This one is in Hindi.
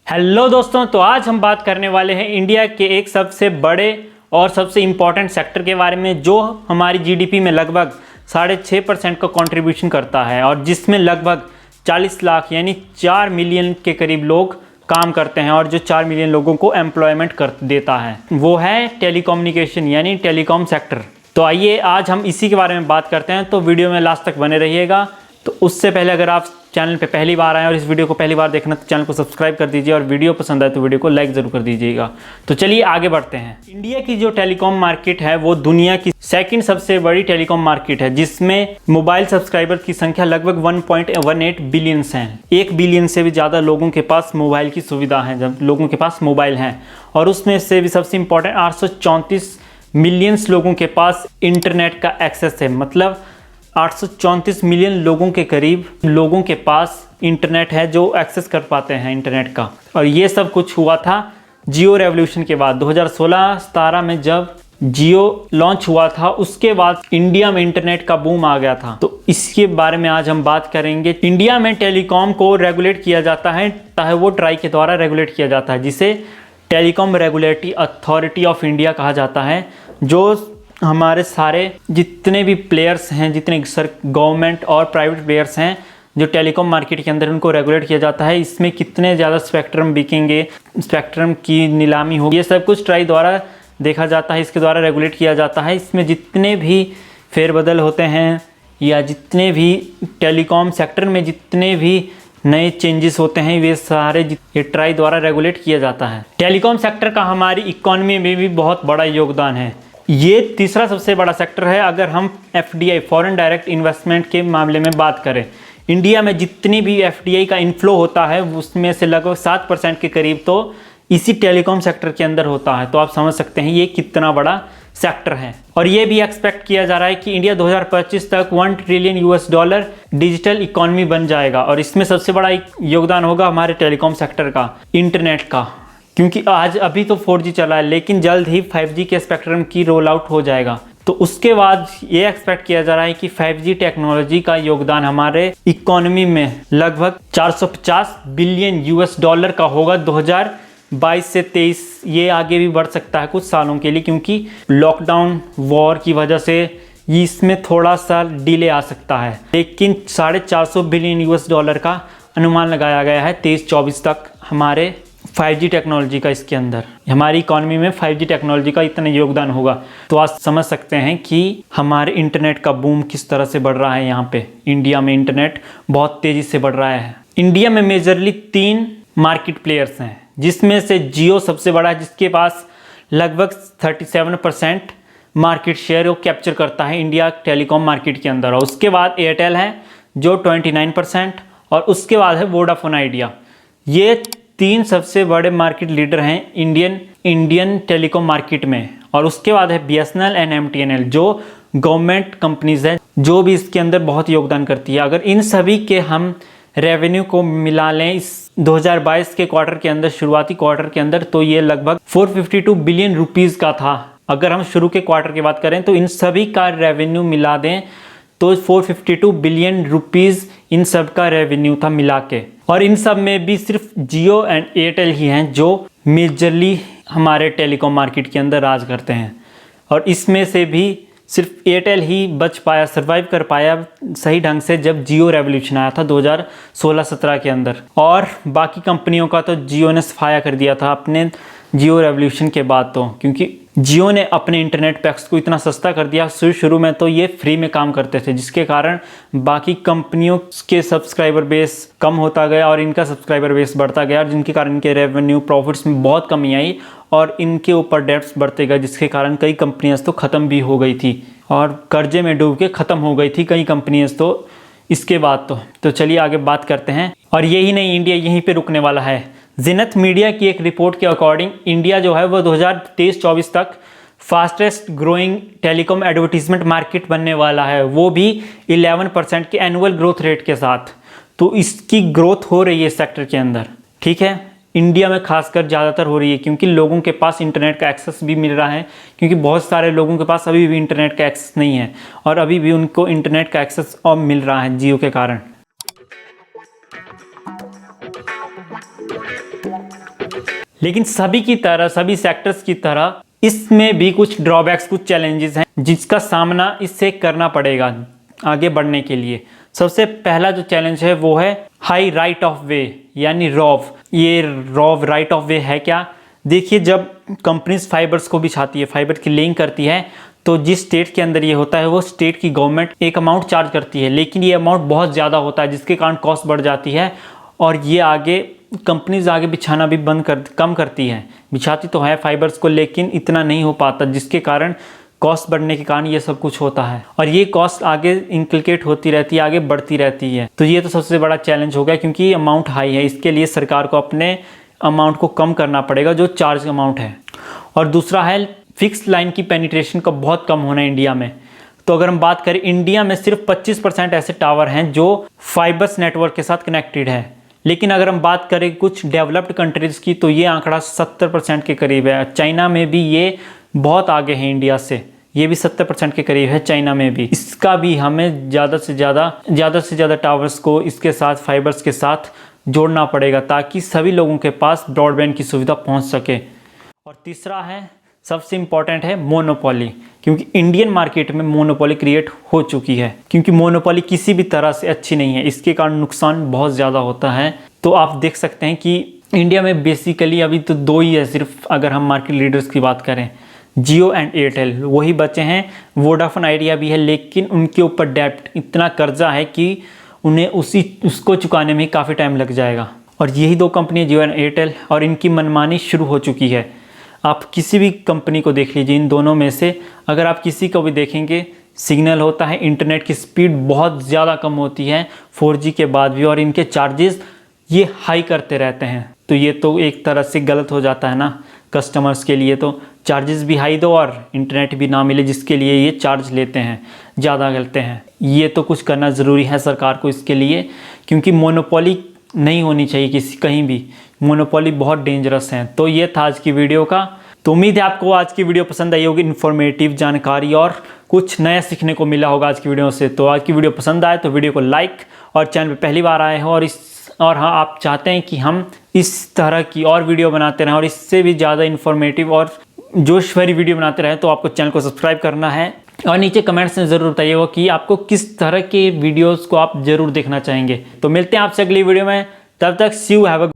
हेलो दोस्तों, तो आज हम बात करने वाले हैं इंडिया के एक सबसे बड़े और सबसे इम्पॉर्टेंट सेक्टर के बारे में जो हमारी जीडीपी में लगभग 6.5% का कंट्रीब्यूशन करता है और जिसमें लगभग 40 लाख यानी 4 मिलियन के करीब लोग काम करते हैं और जो 4 मिलियन लोगों को एम्प्लॉयमेंट कर देता है वो है टेलीकम्युनिकेशन यानी टेलीकॉम सेक्टर। तो आइए आज हम इसी के बारे में बात करते हैं, तो वीडियो में लास्ट तक बने रहिएगा। तो उससे पहले अगर आप चैनल पे पहली बार आए और इस वीडियो को पहली बार देखना तो चैनल को सब्सक्राइब कर दीजिए और वीडियो पसंद आए तो वीडियो को लाइक ज़रूर कर दीजिएगा। तो चलिए आगे बढ़ते हैं। इंडिया की जो टेलीकॉम मार्केट है वो दुनिया की सेकंड सबसे बड़ी टेलीकॉम मार्केट है, जिसमें मोबाइल सब्सक्राइबर की संख्या लगभग 1.18 बिलियन है। 1 बिलियन से भी ज़्यादा लोगों के पास मोबाइल की सुविधा है, जब लोगों के पास मोबाइल हैं। और उसमें से भी सबसे इम्पोर्टेंट 834 मिलियंस लोगों के पास इंटरनेट का एक्सेस है, मतलब 834 मिलियन लोगों के करीब लोगों के पास इंटरनेट है जो एक्सेस कर पाते हैं इंटरनेट का। और ये सब कुछ हुआ था जियो रेवोल्यूशन के बाद 2016-17 में जब जियो लॉन्च हुआ था, उसके बाद इंडिया में इंटरनेट का बूम आ गया था। तो इसके बारे में आज हम बात करेंगे। इंडिया में टेलीकॉम को रेगुलेट किया जाता है, चाहे वो ट्राई के द्वारा रेगुलेट किया जाता है, जिसे telecom regulatory authority of India कहा जाता है। जो हमारे सारे जितने भी प्लेयर्स हैं, जितने गवर्नमेंट और प्राइवेट प्लेयर्स हैं जो टेलीकॉम मार्केट के अंदर, उनको रेगुलेट किया जाता है। इसमें कितने ज़्यादा स्पेक्ट्रम बिकेंगे, स्पेक्ट्रम की नीलामी होगी, ये सब कुछ ट्राई द्वारा देखा जाता है, इसके द्वारा रेगुलेट किया जाता है। इसमें जितने भी फेरबदल होते हैं या जितने भी टेलीकॉम सेक्टर में जितने भी नए चेंजेस होते हैं, वे सारे ये ट्राई द्वारा रेगुलेट किया जाता है। टेलीकॉम सेक्टर का हमारी इकोनॉमी में भी बहुत बड़ा योगदान है। ये तीसरा सबसे बड़ा सेक्टर है अगर हम FDI फॉरेन डायरेक्ट इन्वेस्टमेंट के मामले में बात करें। इंडिया में जितनी भी FDI का इनफ्लो होता है उसमें से लगभग 7% के करीब तो इसी टेलीकॉम सेक्टर के अंदर होता है। तो आप समझ सकते हैं ये कितना बड़ा सेक्टर है। और ये भी एक्सपेक्ट किया जा रहा है कि इंडिया 2025 तक $1 ट्रिलियन डिजिटल इकोनॉमी बन जाएगा। और इसमें सबसे बड़ा योगदान होगा हमारे टेलीकॉम सेक्टर का, इंटरनेट का, क्योंकि आज अभी तो 4G चला है लेकिन जल्द ही 5G के स्पेक्ट्रम की रोल आउट हो जाएगा। तो उसके बाद ये एक्सपेक्ट किया जा रहा है कि 5G टेक्नोलॉजी का योगदान हमारे इकोनॉमी में लगभग $450 बिलियन का होगा 2022 से 23। ये आगे भी बढ़ सकता है कुछ सालों के लिए, क्योंकि लॉकडाउन वॉर की वजह से इसमें थोड़ा सा डिले आ सकता है, लेकिन $450 बिलियन का अनुमान लगाया गया है 23-24 तक हमारे 5G टेक्नोलॉजी का। इसके अंदर हमारी इकोनॉमी में 5G टेक्नोलॉजी का इतना योगदान होगा। तो आज समझ सकते हैं कि हमारे इंटरनेट का बूम किस तरह से बढ़ रहा है। यहाँ पे इंडिया में इंटरनेट बहुत तेज़ी से बढ़ रहा है। इंडिया में मेजरली 3 मार्केट प्लेयर्स हैं, जिसमें से जियो सबसे बड़ा है, जिसके पास लगभग 37% मार्केट शेयर वो कैप्चर करता है इंडिया टेलीकॉम मार्केट के अंदर। और उसके बाद एयरटेल है जो 29%, और उसके बाद है वोडाफोन आइडिया। ये 3 सबसे बड़े मार्केट लीडर हैं इंडियन टेलीकॉम मार्केट में। और उसके बाद है BSNL एंड MTNL जो गवर्नमेंट कंपनीज हैं, जो भी इसके अंदर बहुत योगदान करती है। अगर इन सभी के हम रेवेन्यू को मिला लें इस 2022 के क्वार्टर के अंदर, शुरुआती क्वार्टर के अंदर, तो ये लगभग 452 बिलियन रुपीज़ का था। अगर हम शुरू के क्वार्टर की बात करें तो इन सभी का रेवेन्यू मिला दें तो 452 बिलियन रुपीज़ इन सब का रेवेन्यू था मिला के। और इन सब में भी सिर्फ जियो एंड एयरटेल ही हैं जो मेजरली हमारे टेलीकॉम मार्केट के अंदर राज करते हैं। और इसमें से भी सिर्फ एयरटेल ही बच पाया, सर्वाइव कर पाया सही ढंग से जब जियो रेवोल्यूशन आया था 2016-17 के अंदर। और बाकी कंपनियों का तो जियो ने सफाया कर दिया था अपने जियो रेवोल्यूशन के बाद, तो क्योंकि जियो ने अपने इंटरनेट पैक्स को इतना सस्ता कर दिया। शुरू में तो ये फ्री में काम करते थे, जिसके कारण बाकी कंपनियों के सब्सक्राइबर बेस कम होता गया और इनका सब्सक्राइबर बेस बढ़ता गया, जिनके कारण इनके रेवेन्यू प्रॉफिट्स में बहुत कमी आई और इनके ऊपर डेट्स बढ़ते गए, जिसके कारण कई कंपनियां तो ख़त्म भी हो गई थी और कर्जे में डूब के ख़त्म हो गई थी कई कंपनियां तो इसके बाद। तो चलिए आगे बात करते हैं। और यही नहीं, इंडिया यहीं पर रुकने वाला है। ज़ीनत मीडिया की एक रिपोर्ट के अकॉर्डिंग इंडिया जो है वो 2023-24 तक fastest growing telecom advertisement market बनने वाला है, वो भी 11% के एनुअल ग्रोथ रेट के साथ। तो इसकी ग्रोथ हो रही है सेक्टर के अंदर, ठीक है। इंडिया में खासकर ज़्यादातर हो रही है क्योंकि लोगों के पास इंटरनेट का एक्सेस भी मिल रहा है, क्योंकि बहुत सारे लोगों के पास अभी भी इंटरनेट का एक्सेस नहीं है और अभी भी उनको इंटरनेट का एक्सेस अब मिल रहा है जियो के कारण। लेकिन सभी की तरह, सभी सेक्टर्स की तरह इसमें भी कुछ ड्रॉबैक्स, कुछ चैलेंजेस हैं जिसका सामना इससे करना पड़ेगा आगे बढ़ने के लिए। सबसे पहला जो चैलेंज है वो है हाई राइट ऑफ वे, यानी रॉव। ये रॉव राइट ऑफ वे है क्या? देखिए, जब कंपनीज फाइबर्स को बिछाती है, फाइबर की लेइंग करती है, तो जिस स्टेट के अंदर ये होता है वो स्टेट की गवर्नमेंट एक अमाउंट चार्ज करती है, लेकिन ये अमाउंट बहुत ज़्यादा होता है जिसके कारण कॉस्ट बढ़ जाती है और ये आगे कंपनीज आगे बिछाना भी कम करती है। बिछाती तो है फाइबर्स को, लेकिन इतना नहीं हो पाता, जिसके कारण कॉस्ट बढ़ने के कारण ये सब कुछ होता है और ये कॉस्ट आगे इंक्लिकेट होती रहती है, आगे बढ़ती रहती है। तो ये तो सबसे बड़ा चैलेंज हो गया, क्योंकि अमाउंट हाई है, इसके लिए सरकार को अपने अमाउंट को कम करना पड़ेगा जो चार्ज अमाउंट है। और दूसरा है फिक्स लाइन की पेनिट्रेशन का बहुत कम होना इंडिया में। तो अगर हम बात करें, इंडिया में सिर्फ 25% ऐसे टावर हैं जो फाइबर्स नेटवर्क के साथ कनेक्टेड है, लेकिन अगर हम बात करें कुछ डेवलप्ड कंट्रीज़ की तो ये आंकड़ा 70% के करीब है। चाइना में भी ये बहुत आगे है इंडिया से, ये भी 70% के करीब है चाइना में भी। इसका भी हमें ज़्यादा से ज़्यादा टावर्स को इसके साथ, फाइबर्स के साथ जोड़ना पड़ेगा ताकि सभी लोगों के पास ब्रॉडबैंड की सुविधा पहुंच सके। और तीसरा है, सबसे इम्पॉर्टेंट है मोनोपोली, क्योंकि इंडियन मार्केट में मोनोपोली क्रिएट हो चुकी है, क्योंकि मोनोपोली किसी भी तरह से अच्छी नहीं है, इसके कारण नुकसान बहुत ज़्यादा होता है। तो आप देख सकते हैं कि इंडिया में बेसिकली अभी तो दो ही है सिर्फ, अगर हम मार्केट लीडर्स की बात करें, जियो एंड एयरटेल, वही बचे हैं। वोडाफोन आइडिया भी है, लेकिन उनके ऊपर डेब्ट, इतना कर्जा है कि उन्हें उसको चुकाने में काफ़ी टाइम लग जाएगा। और यही दो कंपनी, जियो एंड एयरटेल, और इनकी मनमानी शुरू हो चुकी है। आप किसी भी कंपनी को देख लीजिए, इन दोनों में से अगर आप किसी को भी देखेंगे, सिग्नल होता है, इंटरनेट की स्पीड बहुत ज़्यादा कम होती है 4G के बाद भी, और इनके चार्जेस ये हाई करते रहते हैं। तो ये तो एक तरह से गलत हो जाता है ना कस्टमर्स के लिए। तो चार्जेस भी हाई दो और इंटरनेट भी ना मिले, जिसके लिए ये चार्ज लेते हैं, ज़्यादा लेते हैं। ये तो कुछ करना ज़रूरी है सरकार को इसके लिए, क्योंकि मोनोपोली नहीं होनी चाहिए कहीं भी। मोनोपोली बहुत डेंजरस है। तो ये था आज की वीडियो का। तो उम्मीद है आपको आज की वीडियो पसंद आई होगी, इन्फॉर्मेटिव जानकारी और कुछ नया सीखने को मिला होगा आज की वीडियो से। तो आज की वीडियो पसंद आए तो वीडियो को लाइक, और चैनल पे पहली बार आए हो और हाँ, आप चाहते हैं कि हम इस तरह की और वीडियो बनाते रहें और इससे भी ज़्यादा इन्फॉर्मेटिव और जोश भरी वीडियो बनाते रहें, तो आपको चैनल को सब्सक्राइब करना है। और नीचे कमेंट्स में ज़रूर बताइएगा कि आपको किस तरह के वीडियोस को आप ज़रूर देखना चाहेंगे। तो मिलते हैं आपसे अगली वीडियो में, तब तक सी यू, हैव अ